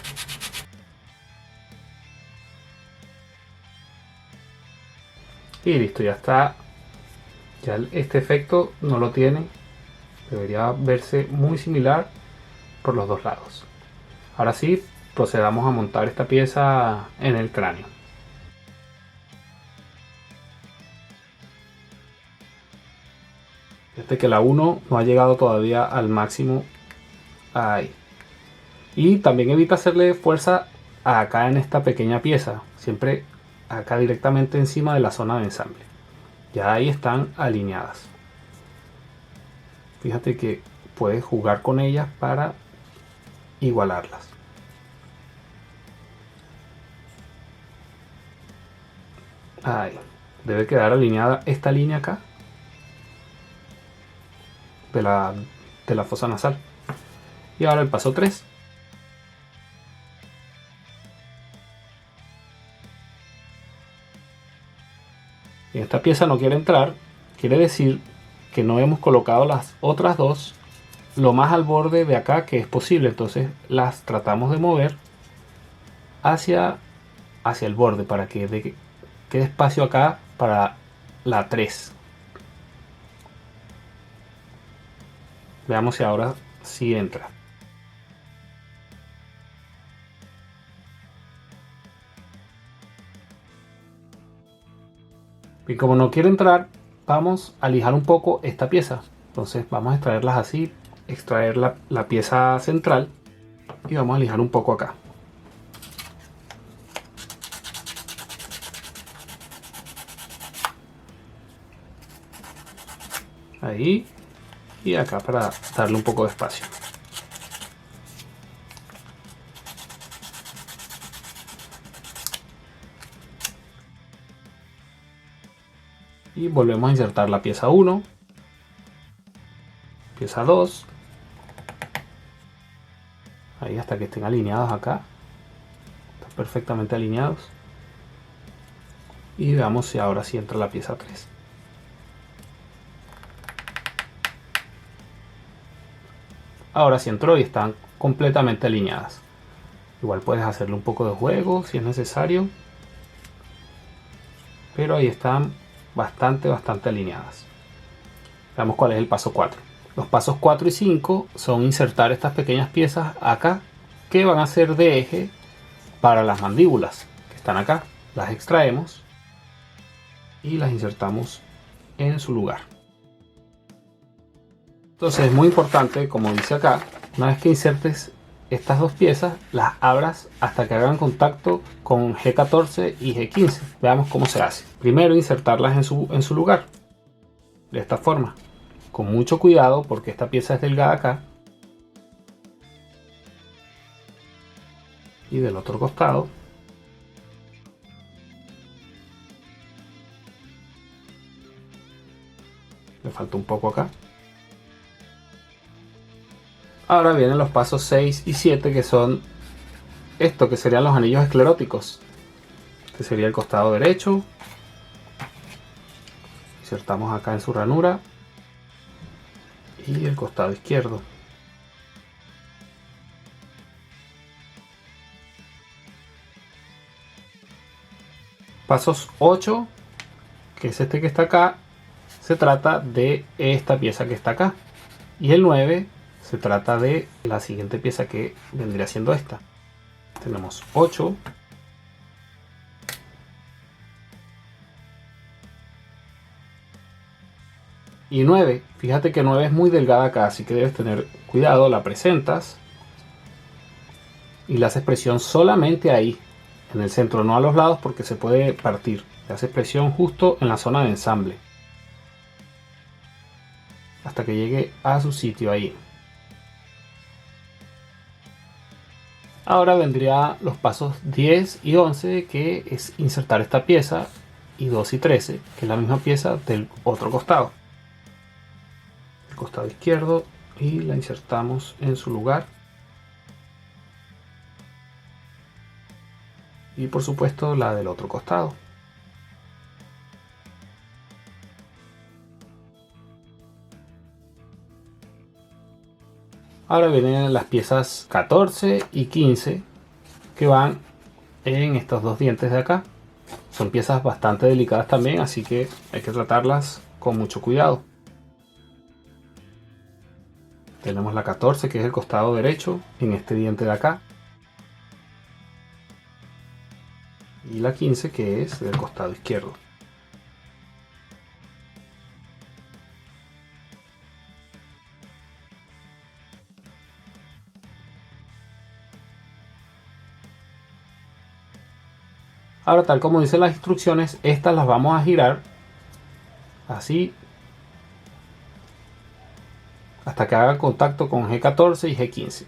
Y listo, ya está. Ya este efecto no lo tiene. Debería verse muy similar por los dos lados. Ahora sí, procedamos a montar esta pieza en el cráneo. Fíjate que la 1 no ha llegado todavía al máximo ahí. Y también evita hacerle fuerza acá en esta pequeña pieza. Siempre acá directamente encima de la zona de ensamble. Ya ahí están alineadas. Fíjate que puedes jugar con ellas para igualarlas. Ahí. Debe quedar alineada esta línea acá de la fosa nasal. Y ahora el paso 3. Y esta pieza no quiere entrar, quiere decir que no hemos colocado las otras dos lo más al borde de acá que es posible. Entonces las tratamos de mover hacia el borde para que quede espacio acá para la 3. Veamos si ahora sí entra. Y como no quiere entrar, vamos a lijar un poco esta pieza. Entonces vamos a extraerlas así, extraer la pieza central y vamos a lijar un poco acá. Ahí y acá para darle un poco de espacio. Y volvemos a insertar la pieza 1, pieza 2, ahí hasta que estén alineados acá, están perfectamente alineados. Y veamos si ahora sí entra la pieza 3. Ahora sí entró y están completamente alineadas. Igual puedes hacerle un poco de juego si es necesario, pero ahí están bastante alineadas. Veamos cuál es el paso 4. Los pasos 4 y 5 son insertar estas pequeñas piezas acá que van a ser de eje para las mandíbulas que están acá. Las extraemos y las insertamos en su lugar. Entonces es muy importante, como dice acá, una vez que insertes estas dos piezas, las abras hasta que hagan contacto con G14 y G15. Veamos cómo se hace. Primero insertarlas en su lugar, de esta forma, con mucho cuidado porque esta pieza es delgada acá. Y del otro costado. Le falta un poco acá. Ahora vienen los pasos 6 y 7, que son esto, que serían los anillos escleróticos. Este sería el costado derecho. Insertamos acá en su ranura. Y el costado izquierdo. Pasos 8, que es este que está acá, se trata de esta pieza que está acá. Y el 9 Se trata de la siguiente pieza, que vendría siendo esta. Tenemos 8. Y 9. Fíjate que 9 es muy delgada acá, así que debes tener cuidado. La presentas y le haces presión solamente ahí, en el centro, no a los lados porque se puede partir. Le haces presión justo en la zona de ensamble hasta que llegue a su sitio ahí. Ahora vendría los pasos 10 y 11, que es insertar esta pieza, y 2 y 13, que es la misma pieza del otro costado, el costado izquierdo, y la insertamos en su lugar. Y por supuesto la del otro costado. Ahora vienen las piezas 14 y 15, que van en estos dos dientes de acá. Son piezas bastante delicadas también, así que hay que tratarlas con mucho cuidado. Tenemos la 14, que es el costado derecho, en este diente de acá. Y la 15, que es del costado izquierdo. Ahora, tal como dicen las instrucciones, estas las vamos a girar así hasta que haga contacto con G14 y G15.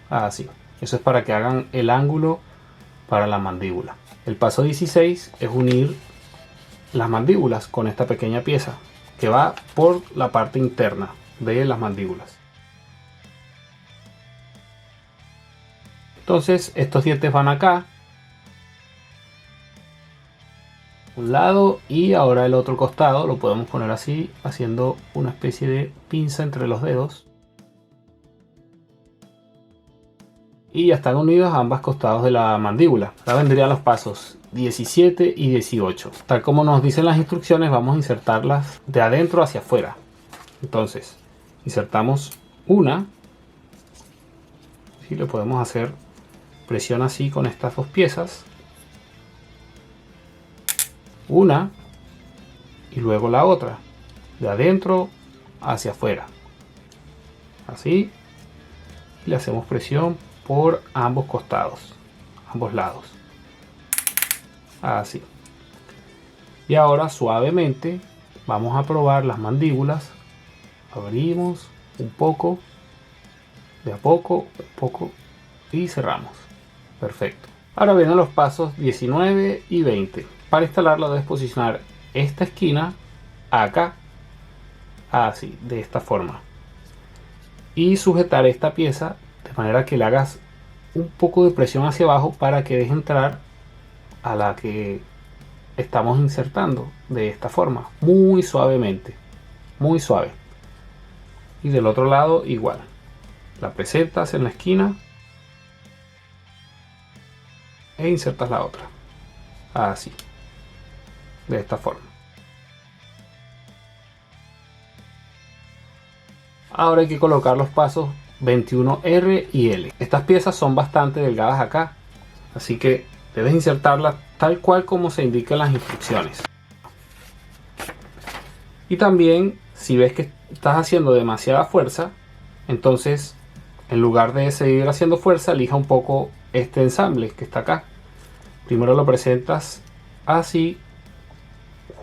Así. Eso es para que hagan el ángulo para la mandíbula. El paso 16 es unir las mandíbulas con esta pequeña pieza que va por la parte interna de las mandíbulas. Entonces estos dientes van acá, un lado, y ahora el otro costado lo podemos poner así, haciendo una especie de pinza entre los dedos. Y ya están unidos a ambos costados de la mandíbula. Ahora vendrían los pasos 17 y 18. Tal como nos dicen las instrucciones, vamos a insertarlas de adentro hacia afuera. Entonces, insertamos una. ¿Sí? Le podemos hacer presión así con estas dos piezas. Una y luego la otra. De adentro hacia afuera. Así. Y le hacemos presión por ambos costados, ambos lados, así. Y ahora suavemente vamos a probar las mandíbulas. Abrimos un poco, de a poco, un poco, y cerramos. Perfecto. Ahora vienen los pasos 19 y 20. Para instalarlo debes posicionar esta esquina acá, así, de esta forma, y sujetar esta pieza de manera que le hagas un poco de presión hacia abajo para que deje entrar a la que estamos insertando de esta forma, muy suavemente, muy suave. Y del otro lado igual, la presentas en la esquina e insertas la otra, así, de esta forma. Ahora hay que colocar los pasos 21R y L. Estas piezas son bastante delgadas acá, así que debes insertarlas tal cual como se indica en las instrucciones. Y también, si ves que estás haciendo demasiada fuerza, entonces en lugar de seguir haciendo fuerza, elija un poco este ensamble que está acá. Primero lo presentas así,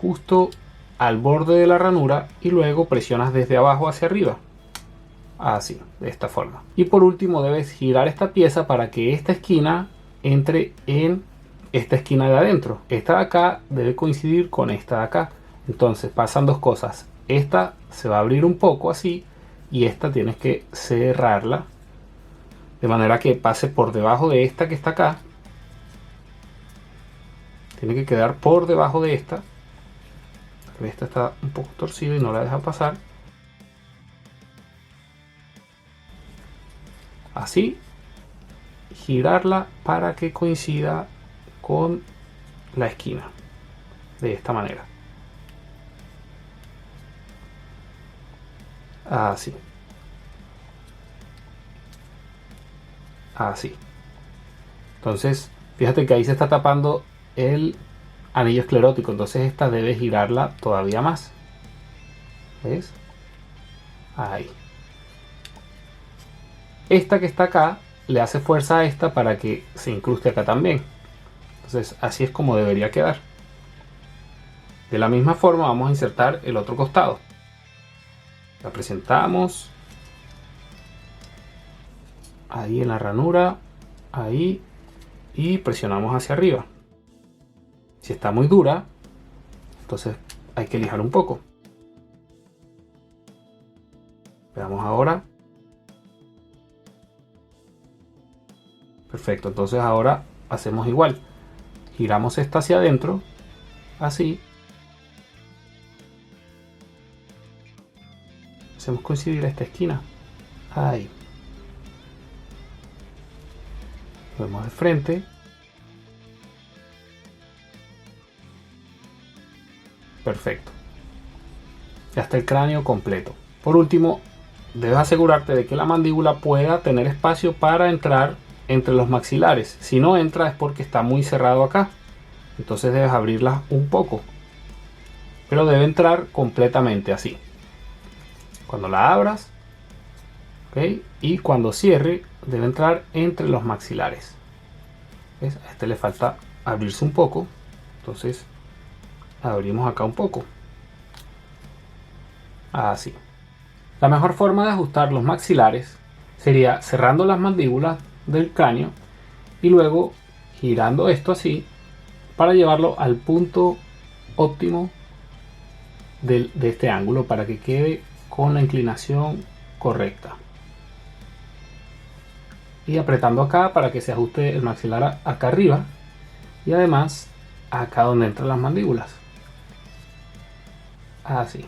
justo al borde de la ranura, y luego presionas desde abajo hacia arriba. Así, de esta forma. Y por último debes girar esta pieza para que esta esquina entre en esta esquina de adentro. Esta de acá debe coincidir con esta de acá. Entonces pasan dos cosas. Esta se va a abrir un poco así, y esta tienes que cerrarla de manera que pase por debajo de esta que está acá. Tiene que quedar por debajo de esta. Esta está un poco torcida y no la deja pasar. Así, girarla para que coincida con la esquina, de esta manera. Así. Así. Entonces, fíjate que ahí se está tapando el anillo esclerótico, entonces esta debe girarla todavía más. ¿Ves? Ahí. Esta que está acá le hace fuerza a esta para que se incruste acá también. Entonces así es como debería quedar. De la misma forma vamos a insertar el otro costado. La presentamos ahí en la ranura, ahí, y presionamos hacia arriba. Si está muy dura, entonces hay que lijar un poco. Veamos ahora. Perfecto, entonces ahora hacemos igual. Giramos esta hacia adentro, así. Hacemos coincidir esta esquina. Ahí. Vemos de frente. Perfecto. Ya está el cráneo completo. Por último, debes asegurarte de que la mandíbula pueda tener espacio para entrar entre los maxilares. Si no entra es porque está muy cerrado acá. Entonces debes abrirla un poco. Pero debe entrar completamente así. Cuando la abras, ¿ok? Y cuando cierre, debe entrar entre los maxilares. ¿Ves? A este le falta abrirse un poco. Entonces abrimos acá un poco. Así. La mejor forma de ajustar los maxilares sería cerrando las mandíbulas del cráneo y luego girando esto así para llevarlo al punto óptimo de este ángulo para que quede con la inclinación correcta, y apretando acá para que se ajuste el maxilar acá arriba y además acá donde entran las mandíbulas, así.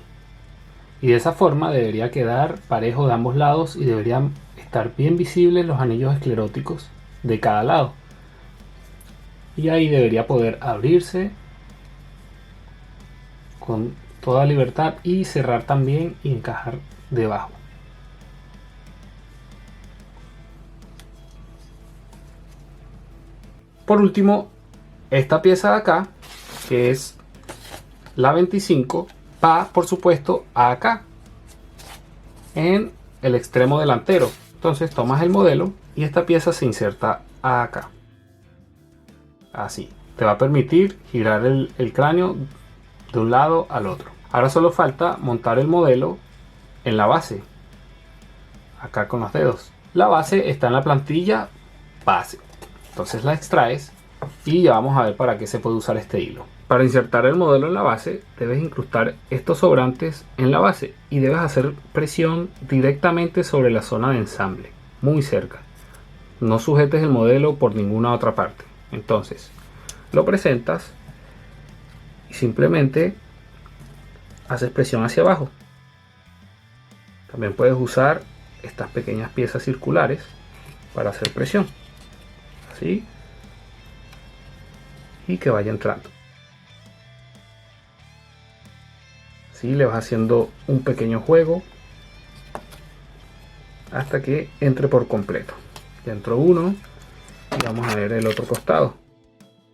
Y de esa forma debería quedar parejo de ambos lados y deberían estar bien visibles los anillos escleróticos de cada lado. Y ahí debería poder abrirse con toda libertad y cerrar también y encajar debajo. Por último, esta pieza de acá, que es la 25, va por supuesto acá en el extremo delantero. Entonces tomas el modelo y esta pieza se inserta acá, así. Te va a permitir girar el cráneo de un lado al otro. Ahora solo falta montar el modelo en la base, acá con los dedos. La base está en la plantilla base, entonces la extraes y ya vamos a ver para qué se puede usar este hilo. Para insertar el modelo en la base, debes incrustar estos sobrantes en la base y debes hacer presión directamente sobre la zona de ensamble, muy cerca. No sujetes el modelo por ninguna otra parte. Entonces, lo presentas y simplemente haces presión hacia abajo. También puedes usar estas pequeñas piezas circulares para hacer presión, así, y que vaya entrando. Así le vas haciendo un pequeño juego hasta que entre por completo. Ya entró uno y vamos a ver el otro costado.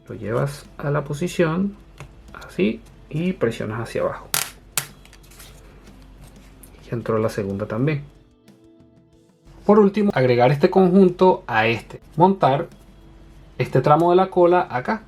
Lo llevas a la posición así y presionas hacia abajo. Ya entró la segunda también. Por último, agregar este conjunto a este. Montar este tramo de la cola acá.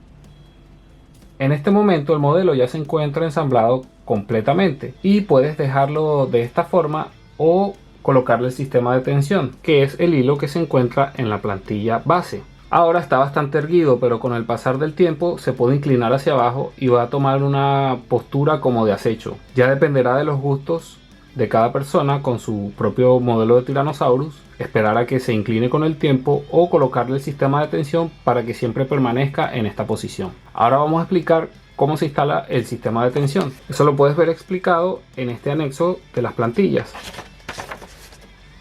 En este momento el modelo ya se encuentra ensamblado completamente y puedes dejarlo de esta forma o colocarle el sistema de tensión, que es el hilo que se encuentra en la plantilla base. Ahora está bastante erguido, pero con el pasar del tiempo se puede inclinar hacia abajo y va a tomar una postura como de acecho. Ya dependerá de los gustos de cada persona con su propio modelo de Tyrannosaurus, esperar a que se incline con el tiempo o colocarle el sistema de tensión para que siempre permanezca en esta posición. Ahora vamos a explicar cómo se instala el sistema de tensión. Eso lo puedes ver explicado en este anexo de las plantillas.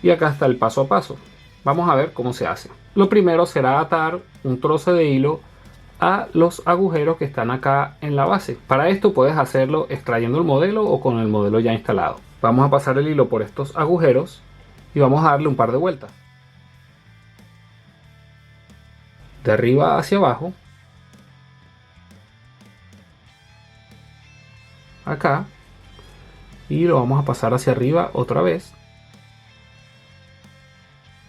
Y acá está el paso a paso. Vamos a ver cómo se hace. Lo primero será atar un trozo de hilo a los agujeros que están acá en la base. Para esto puedes hacerlo extrayendo el modelo o con el modelo ya instalado. Vamos a pasar el hilo por estos agujeros y vamos a darle un par de vueltas. de arriba hacia abajo, acá, y lo vamos a pasar hacia arriba otra vez.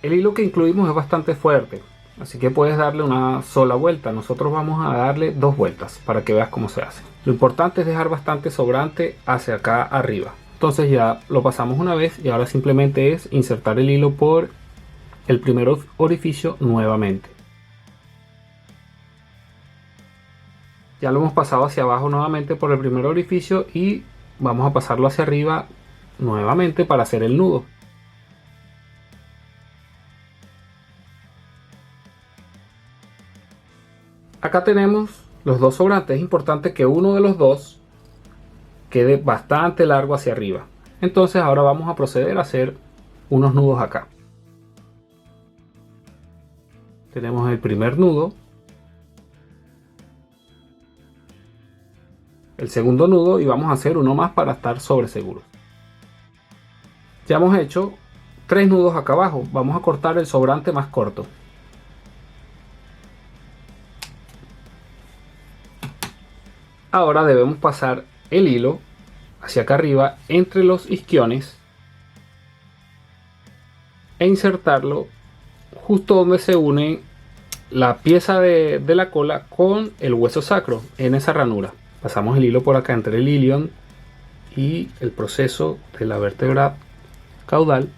El hilo que incluimos es bastante fuerte, así que puedes darle una sola vuelta. Nosotros vamos a darle 2 vueltas para que veas cómo se hace. Lo importante es dejar bastante sobrante hacia acá arriba. Entonces ya lo pasamos una vez y ahora simplemente es insertar el hilo por el primer orificio nuevamente. Ya lo hemos pasado hacia abajo nuevamente por el primer orificio y vamos a pasarlo hacia arriba nuevamente para hacer el nudo. Acá tenemos los 2 sobrantes. Es importante que uno de los dos quede bastante largo hacia arriba. Entonces ahora vamos a proceder a hacer unos nudos acá. Tenemos el primer nudo, el segundo nudo y vamos a hacer uno más para estar sobre seguros. Ya hemos hecho 3 nudos acá abajo. Vamos a cortar el sobrante más corto. Ahora debemos pasar el hilo hacia acá arriba entre los isquiones e insertarlo justo donde se une la pieza de la cola con el hueso sacro, en esa ranura. Pasamos el hilo por acá entre el ilion y el proceso de la vértebra caudal.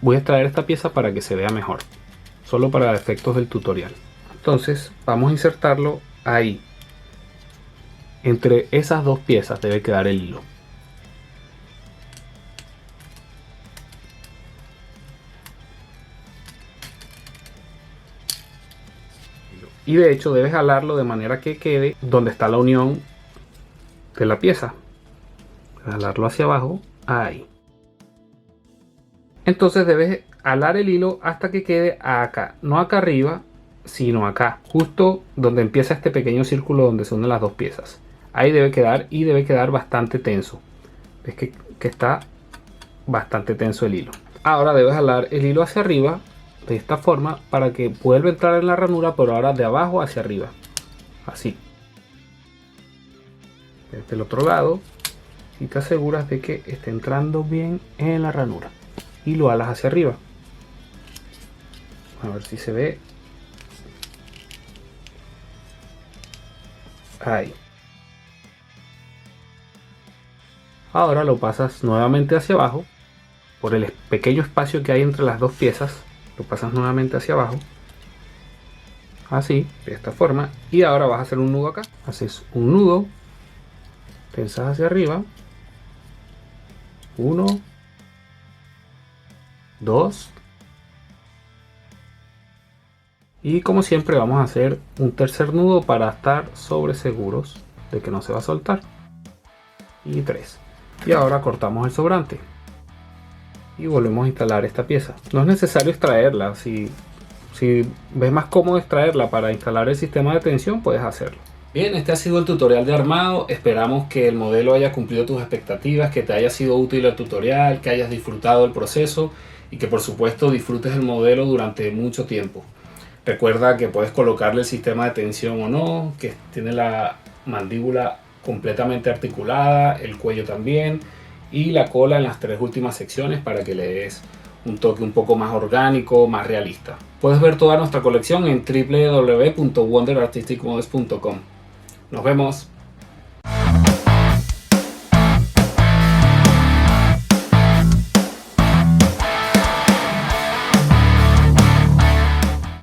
Voy a extraer esta pieza para que se vea mejor, solo para efectos del tutorial. Entonces vamos a insertarlo ahí. Entre esas 2 piezas debe quedar el hilo. Y de hecho debes jalarlo de manera que quede donde está la unión de la pieza. Jalarlo hacia abajo, ahí. Entonces debes jalar el hilo hasta que quede acá, no acá arriba, sino acá, justo donde empieza este pequeño círculo donde se unen las 2 piezas. Ahí debe quedar y debe quedar bastante tenso. Ves que está bastante tenso el hilo. Ahora debes jalar el hilo hacia arriba de esta forma para que vuelva a entrar en la ranura, pero ahora de abajo hacia arriba. Así. Desde el otro lado y te aseguras de que esté entrando bien en la ranura. Y lo alas hacia arriba. A ver si se ve. Ahí. Ahora lo pasas nuevamente hacia abajo, por el pequeño espacio que hay entre las 2 piezas, lo pasas nuevamente hacia abajo, así, de esta forma, y ahora vas a hacer un nudo acá. Haces un nudo, tensas hacia arriba, 1, 2, y como siempre vamos a hacer un tercer nudo para estar sobre seguros de que no se va a soltar, y 3. Y ahora cortamos el sobrante y volvemos a instalar esta pieza. No es necesario extraerla. Si ves más cómodo extraerla para instalar el sistema de tensión, puedes hacerlo. Bien, este ha sido el tutorial de armado. Esperamos que el modelo haya cumplido tus expectativas, que te haya sido útil el tutorial, que hayas disfrutado el proceso y que por supuesto disfrutes el modelo durante mucho tiempo. Recuerda que puedes colocarle el sistema de tensión o no, que tiene la mandíbula completamente articulada, el cuello también y la cola en las 3 últimas secciones para que le des un toque un poco más orgánico, más realista. Puedes ver toda nuestra colección en www.wonderartisticmodels.com. Nos vemos.